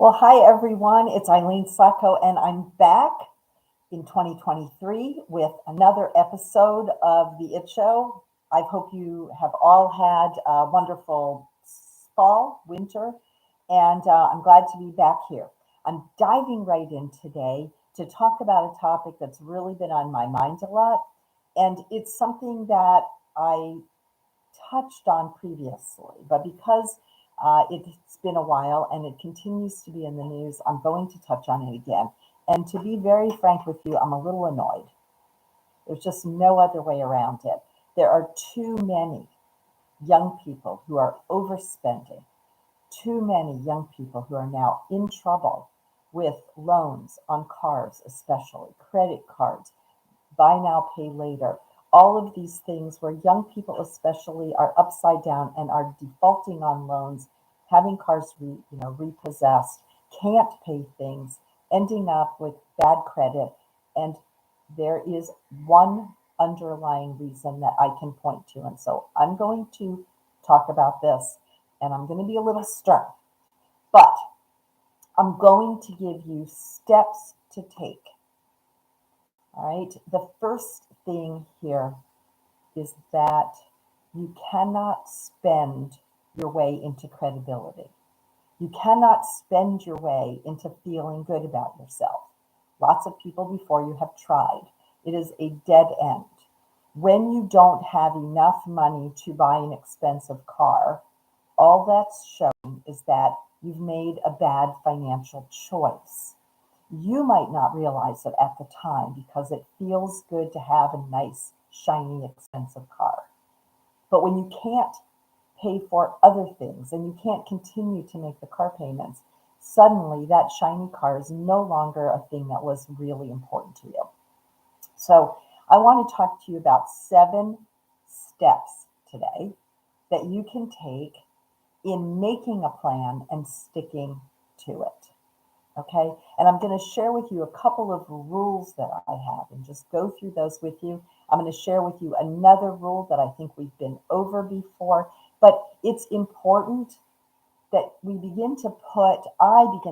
Well, hi everyone. It's Eileen Sacco, and I'm back in 2023 with another episode of The It Show. I hope you have all had a wonderful fall, winter, and I'm glad to be back here. I'm diving right in today to talk about a topic that's really been on my mind a lot, and it's something that I touched on previously, but because it's been a while and it continues to be in the news, I'm going to touch on it again. And to be very frank with you, I'm a little annoyed. There's just no other way around it. There are too many young people who are overspending, too many young people who are now in trouble with loans on cars, especially credit cards, buy now, pay later, all of these things where young people especially are upside down and are defaulting on loans, having cars repossessed, can't pay things, ending up with bad credit. And there is one underlying reason that I can point to. And so I'm going to talk about this, and I'm going to be a little stern, but I'm going to give you steps to take. All right. The first thing here is that you cannot spend your way into credibility. You cannot spend your way into feeling good about yourself. Lots of people before you have tried. It is a dead end. When you don't have enough money to buy an expensive car, all that's showing is that you've made a bad financial choice. You might not realize it at the time because it feels good to have a nice, shiny, expensive car. But when you can't pay for other things and you can't continue to make the car payments, suddenly that shiny car is no longer a thing that was really important to you. So I want to talk to you about 7 steps today that you can take in making a plan and sticking to it. Okay. And I'm going to share with you a couple of rules that I have and just go through those with you. I'm going to share with you another rule that I think we've been over before, but it's important that I begin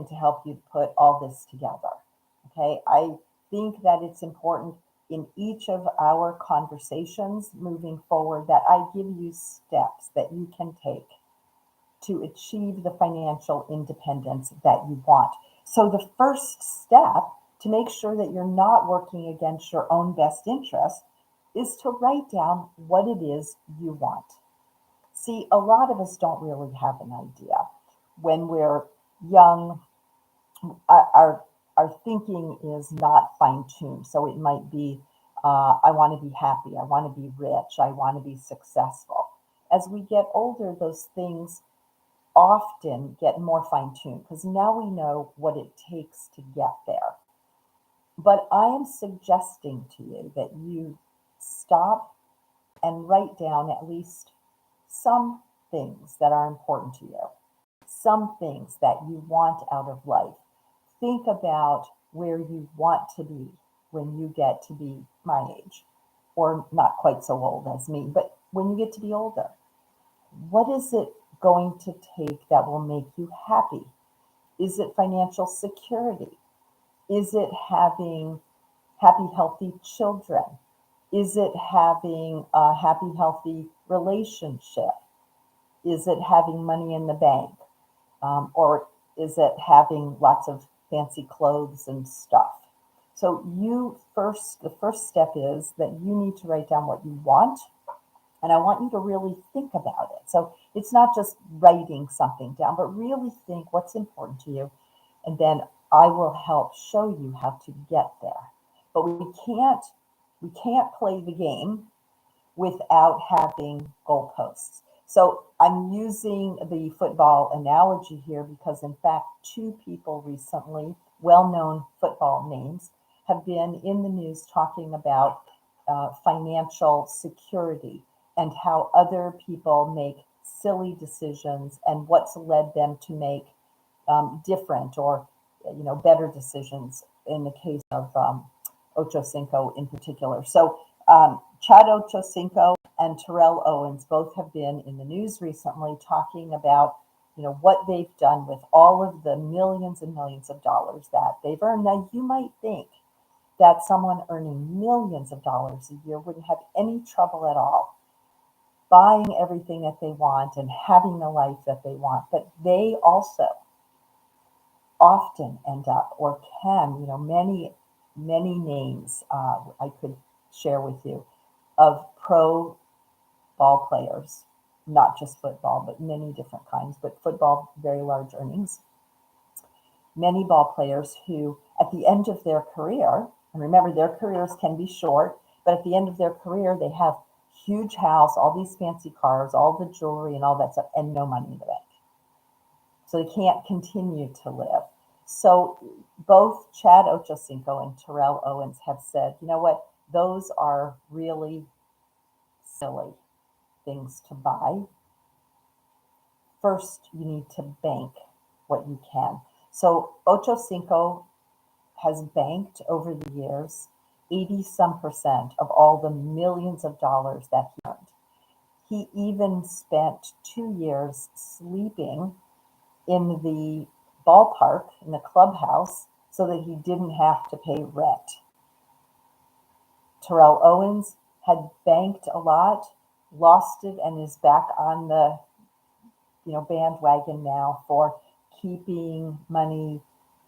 to help you put all this together. Okay. I think that it's important in each of our conversations moving forward that I give you steps that you can take to achieve the financial independence that you want. So, the first step to make sure that you're not working against your own best interest is to write down what it is you want. See, a lot of us don't really have an idea. When we're young, our, our, our thinking is not fine tuned. So, it might be, I want to be happy, I want to be rich, I want to be successful. As we get older, those things often get more fine tuned because now we know what it takes to get there. But I am suggesting to you that you stop and write down at least some things that are important to you, some things that you want out of life. Think about where you want to be when you get to be my age, or not quite so old as me, but when you get to be older. What is it going to take that will make you happy? Is it financial security? Is it having happy, healthy children? Is it having a happy, healthy relationship? Is it having money in the bank? Or is it having lots of fancy clothes and stuff? So the first step is that you need to write down what you want, and I want you to really think about it. So it's not just writing something down, but really think what's important to you. And then I will help show you how to get there. But we can't play the game without having goalposts. So I'm using the football analogy here because, in fact, 2 people recently, well known football names, have been in the news talking about financial security and how other people make silly decisions and what's led them to make different or better decisions in the case of Ocho Cinco in particular. So Chad Ochocinco and Terrell Owens both have been in the news recently talking about what they've done with all of the millions and millions of dollars that they've earned. Now, you might think that someone earning millions of dollars a year wouldn't have any trouble at all buying everything that they want and having the life that they want, but they also often end up or can, many names I could share with you of pro ball players, not just football, but many different kinds, but football, very large earnings. Many ball players who, at the end of their career, and remember their careers can be short, but at the end of their career, they have huge house, all these fancy cars, all the jewelry and all that stuff, and no money in the bank. So they can't continue to live. So both Chad Ochocinco and Terrell Owens have said, you know what, those are really silly things to buy. First, you need to bank what you can. So Ochocinco has banked over the years 80 some percent of all the millions of dollars that he earned. He even spent 2 years sleeping in the ballpark, in the clubhouse, so that he didn't have to pay rent. Terrell Owens had banked a lot, lost it, and is back on the bandwagon now for keeping money,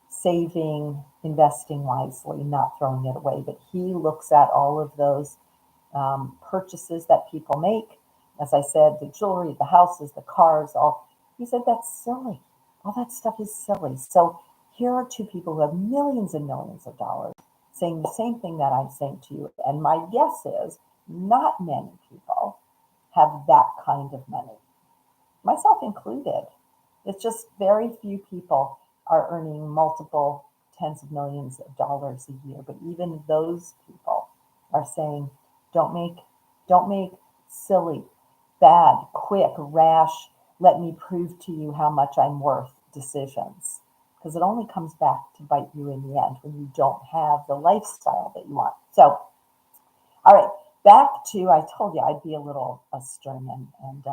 saving, investing wisely, not throwing it away. But he looks at all of those purchases that people make. As I said, the jewelry, the houses, the cars, all. He said, that's silly. All that stuff is silly. So here are two people who have millions and millions of dollars saying the same thing that I'm saying to you. And my guess is not many people have that kind of money, myself included. It's just very few people are earning multiple tens of millions of dollars a year. But even those people are saying, don't make silly, bad, quick, rash, let me prove to you how much I'm worth decisions. Because it only comes back to bite you in the end when you don't have the lifestyle that you want. So, all right, back to, I told you I'd be a little stern, and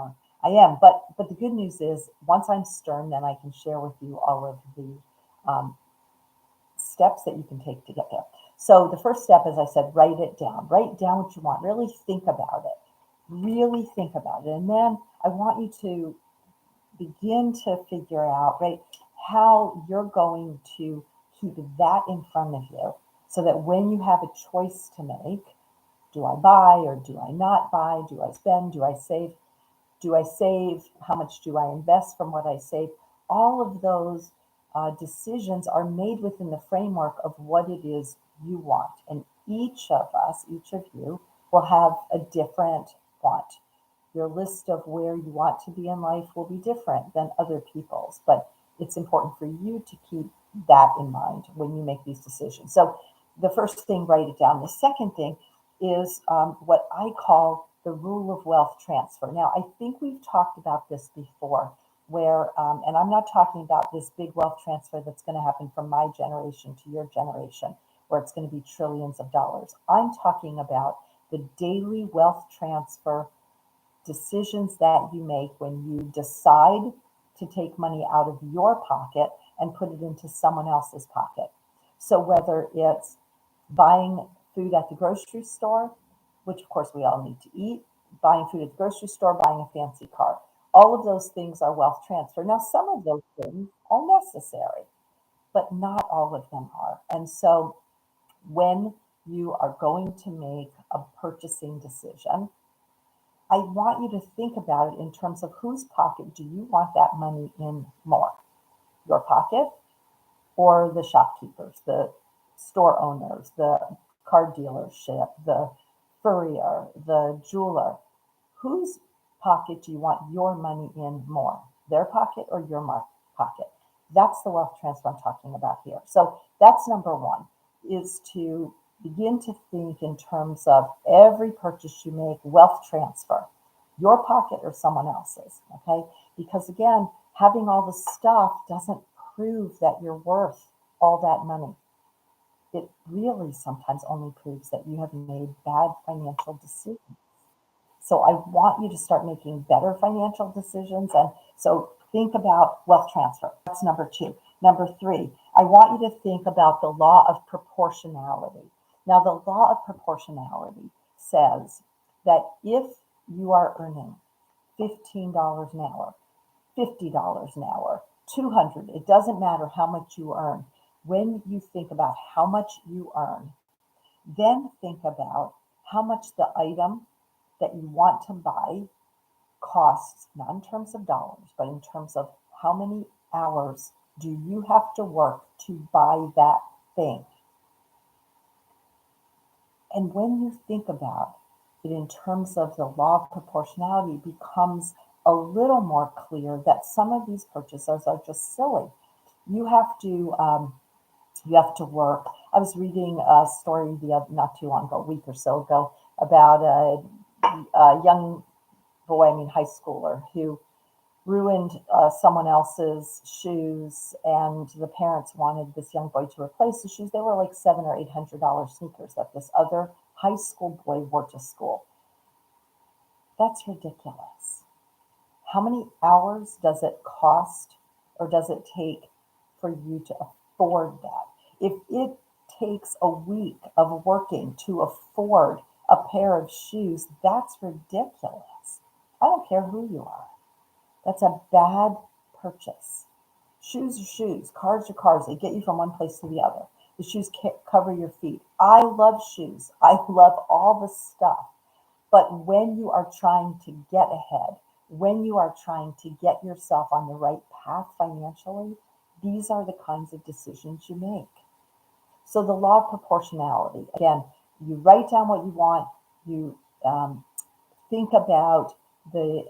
I am. But the good news is, once I'm stern, then I can share with you all of the steps that you can take to get there. So the first step, as I said, write it down. Write down what you want. Really think about it. Really think about it. And then I want you to begin to figure out, right, how you're going to keep that in front of you so that when you have a choice to make, do I buy or do I not buy? Do I spend? Do I save? Do I save? How much do I invest from what I save? All of those decisions are made within the framework of what it is you want. And each of us, each of you, will have a different want. Your list of where you want to be in life will be different than other people's, but it's important for you to keep that in mind when you make these decisions. So the first thing, write it down. The second thing is what I call the rule of wealth transfer. Now, I think we've talked about this before, where, and I'm not talking about this big wealth transfer that's going to happen from my generation to your generation, where it's going to be trillions of dollars. I'm talking about the daily wealth transfer decisions that you make when you decide to take money out of your pocket and put it into someone else's pocket. So whether it's buying food at the grocery store, which of course we all need to eat, buying food at the grocery store, buying a fancy car, all of those things are wealth transfer. Now, some of those things are necessary, but not all of them are. And so when you are going to make a purchasing decision, I want you to think about it in terms of whose pocket do you want that money in more? Your pocket or the shopkeepers, the store owners, the car dealership, the furrier, the jeweler? Whose pocket do you want your money in more? Their pocket or your pocket? That's the wealth transfer I'm talking about here. So that's number one, is to begin to think in terms of every purchase you make, wealth transfer, your pocket or someone else's, okay? Because again, having all the stuff doesn't prove that you're worth all that money. It really sometimes only proves that you have made bad financial decisions. So I want you to start making better financial decisions. And so Think about wealth transfer. That's number 2. Number 3, I want you to think about the law of proportionality. Now, the law of proportionality says that if you are earning $15 an hour, $50 an hour, 200, it doesn't matter how much you earn. When you think about how much you earn, then think about how much the item that you want to buy costs, not in terms of dollars, but in terms of how many hours do you have to work to buy that thing. And when you think about it in terms of the law of proportionality, it becomes a little more clear that some of these purchases are just silly. You have to work. I was reading a story not too long ago, a week or so ago, about a young boy, high schooler, who ruined someone else's shoes, and the parents wanted this young boy to replace the shoes. They were like $700 or $800 sneakers that this other high school boy wore to school. That's ridiculous. How many hours does it cost, or does it take, for you to afford that? If it takes a week of working to afford a pair of shoes, that's ridiculous. I don't care who you are. That's a bad purchase. Shoes are shoes, cars are cars. They get you from one place to the other. The shoes cover your feet. I love shoes. I love all the stuff. But when you are trying to get ahead, when you are trying to get yourself on the right path financially, these are the kinds of decisions you make. So the law of proportionality, again, you write down what you want, you think about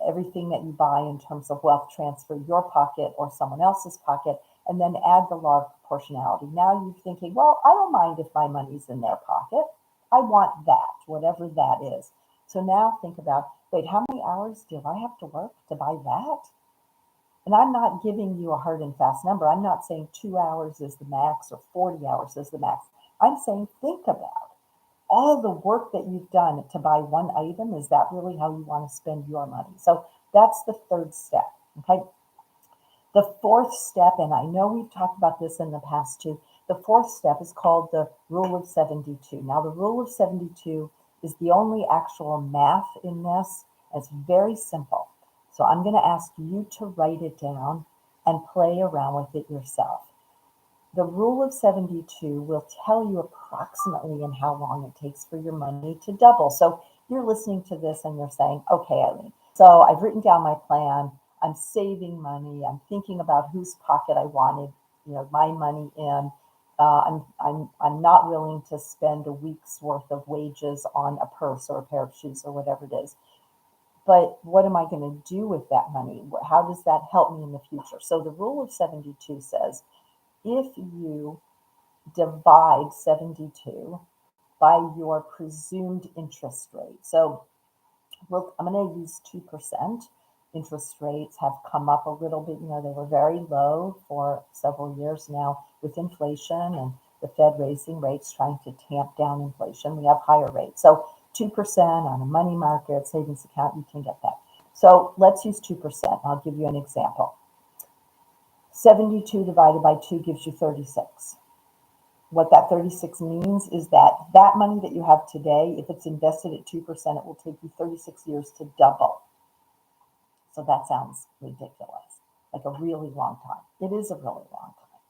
everything that you buy in terms of wealth transfer, your pocket or someone else's pocket, and then add the law of proportionality. Now you're thinking, well, I don't mind if my money's in their pocket. I want that, whatever that is. So now think about, wait, how many hours do I have to work to buy that? And I'm not giving you a hard and fast number. I'm not saying 2 hours is the max or 40 hours is the max. I'm saying think about all the work that you've done to buy one item. Is that really how you want to spend your money? So that's the 3rd step, okay? The 4th step, and I know we've talked about this in the past too, the 4th step is called the Rule of 72. Now, the Rule of 72 is the only actual math in this. It's very simple. So I'm going to ask you to write it down and play around with it yourself. The Rule of 72 will tell you approximately in how long it takes for your money to double. So you're listening to this and you're saying, okay, Eileen, so I've written down my plan. I'm saving money. I'm thinking about whose pocket I wanted, my money in. I'm not willing to spend a week's worth of wages on a purse or a pair of shoes or whatever it is. But what am I going to do with that money? How does that help me in the future? So the Rule of 72 says, if you divide 72 by your presumed interest rate. So I'm going to use 2%. Interest rates have come up a little bit. They were very low for several years now with inflation and the Fed raising rates, trying to tamp down inflation. We have higher rates. So 2% on a money market savings account, you can get that. So let's use 2%. I'll give you an example. 72 divided by 2 gives you 36. What that 36 means is that money that you have today, if it's invested at 2%, it will take you 36 years to double. So that sounds ridiculous, like a really long time. It is a really long time.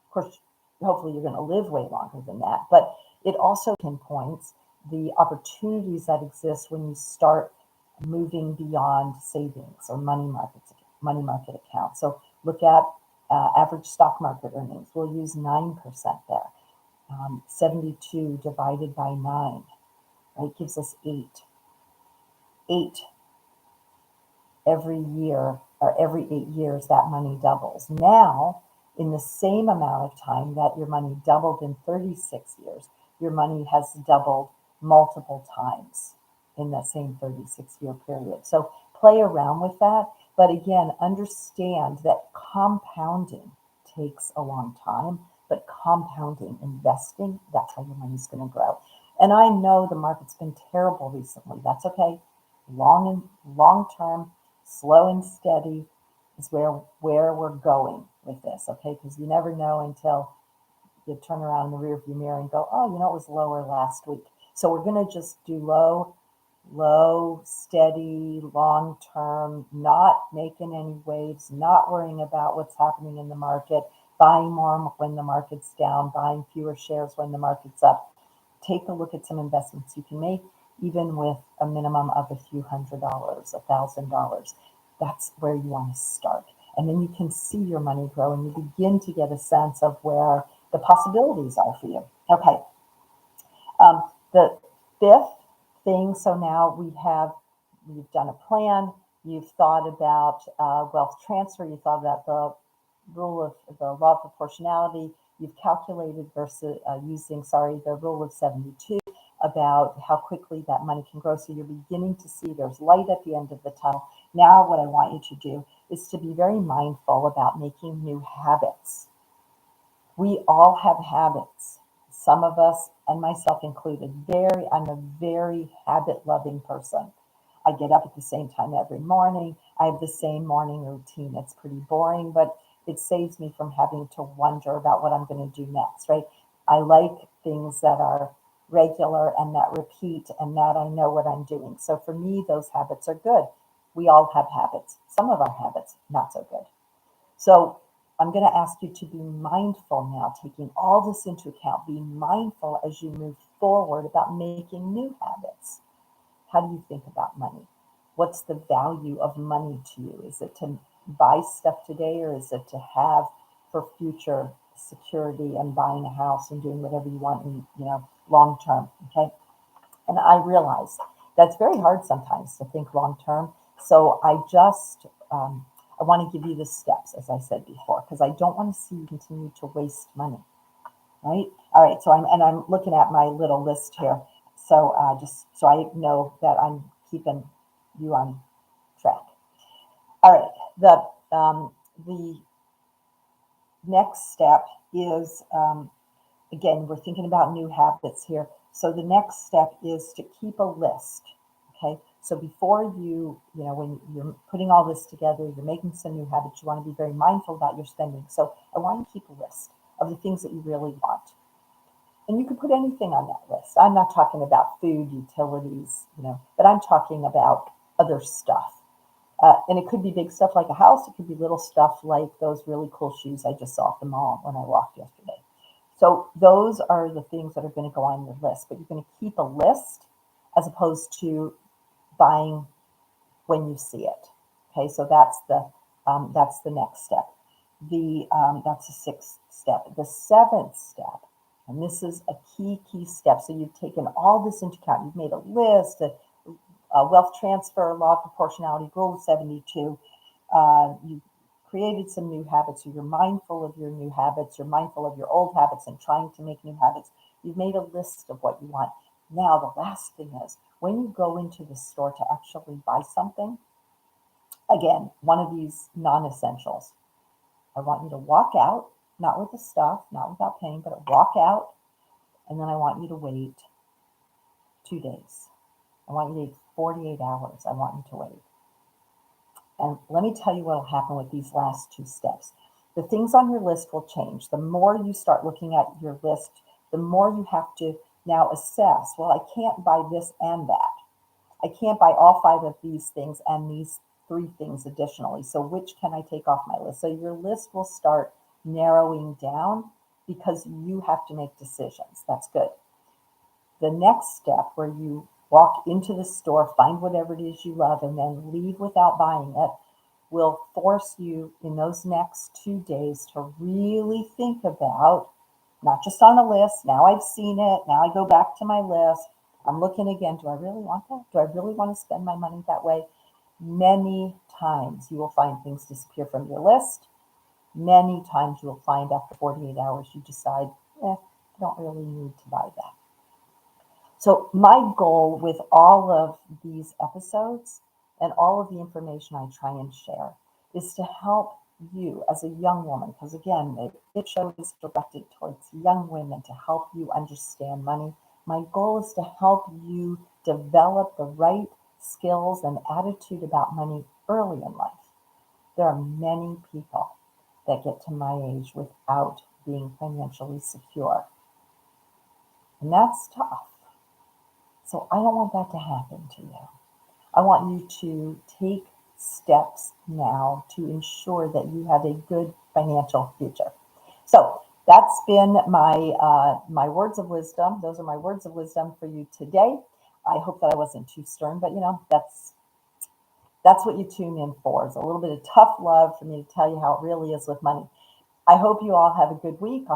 Of course, hopefully you're going to live way longer than that, but it also pinpoints the opportunities that exist when you start moving beyond savings or money market accounts. So look at average stock market earnings. We'll use 9% there. 72 divided by 9, right, gives us 8. 8 every year, or every 8 years, that money doubles. Now, in the same amount of time that your money doubled in 36 years, your money has doubled multiple times in that same 36-year period. So play around with that. But again, understand that compounding takes a long time, but compounding, investing, that's how your money's going to grow. And I know the market's been terrible recently. That's okay. Long term, slow and steady. is where we're going with this, okay? Because you never know until you turn around in the rearview mirror and go, oh, it was lower last week. So we're going to just do low, steady, long term, not making any waves, not worrying about what's happening in the market, buying more when the market's down, buying fewer shares when the market's up. Take a look at some investments you can make, even with a minimum of a few $100, $1,000. That's where you want to start. And then you can see your money grow and you begin to get a sense of where the possibilities are for you. Okay. The fifth thing, so now you've done a plan, you've thought about wealth transfer, you thought about the law of proportionality, you've calculated versus the rule of 72 about how quickly that money can grow. So you're beginning to see there's light at the end of the tunnel. Now what I want you to do is to be very mindful about making new habits. We all have habits. Some of us, and myself included, I'm a very habit-loving person. I get up at the same time every morning. I have the same morning routine. It's pretty boring, but it saves me from having to wonder about what I'm going to do next, right? I like things that are regular and that repeat and that I know what I'm doing. So for me, those habits are good. We all have habits. Some of our habits, not so good. So I'm going to ask you to be mindful now, taking all this into account. Be mindful as you move forward about making new habits. How do you think about money? What's the value of money to you? Is it to buy stuff today, or is it to have for future security and buying a house and doing whatever you want in, long term? Okay. And I realize that's very hard sometimes to think long term. So I want to give you the steps, as I said before, because I don't want to see you continue to waste money, right? All right, so I'm looking at my little list here. So just so I know that I'm keeping you on track. All right, the next step is, again, we're thinking about new habits here. So the next step is to keep a list, okay? So before when you're putting all this together, you're making some new habits, you want to be very mindful about your spending. So I want you to keep a list of the things that you really want. And you can put anything on that list. I'm not talking about food, utilities, but I'm talking about other stuff. And it could be big stuff like a house. It could be little stuff like those really cool shoes I just saw at the mall when I walked yesterday. So those are the things that are going to go on your list. But you're going to keep a list as opposed to buying when you see it. Okay, so that's the next step. That's the sixth step. The seventh step, and this is a key step. So you've taken all this into account. You've made a list, a wealth transfer, law of proportionality, rule of 72. You created some new habits. So you're mindful of your new habits. You're mindful of your old habits and trying to make new habits. You've made a list of what you want. Now, the last thing is when you go into the store to actually buy something, again, one of these non-essentials, I want you to walk out, not with the stuff, not without paying, but walk out, and then I want you to wait 2 days. I want you to wait 48 hours. I want you to wait. And let me tell you what will happen with these last two steps. The things on your list will change. The more you start looking at your list, the more you have to now assess, well, I can't buy this and that. I can't buy all 5 of these things and these 3 things additionally. So which can I take off my list? So your list will start narrowing down because you have to make decisions. That's good. The next step, where you walk into the store, find whatever it is you love, and then leave without buying it, will force you in those next 2 days to really think about, not just on a list, now I've seen it, now I go back to my list, I'm looking again, do I really want that? Do I really want to spend my money that way? Many times you will find things disappear from your list. Many times you will find after 48 hours you decide, I don't really need to buy that. So my goal with all of these episodes and all of the information I try and share is to help you as a young woman, because again, the show is directed towards young women to help you understand money. My goal is to help you develop the right skills and attitude about money early in life. There are many people that get to my age without being financially secure. And that's tough. So I don't want that to happen to you. I want you to take steps now to ensure that you have a good financial future. So that's been my words of wisdom. Those are my words of wisdom for you today. I hope that I wasn't too stern, but that's what you tune in for. It's a little bit of tough love for me to tell you how it really is with money. I hope you all have a good week.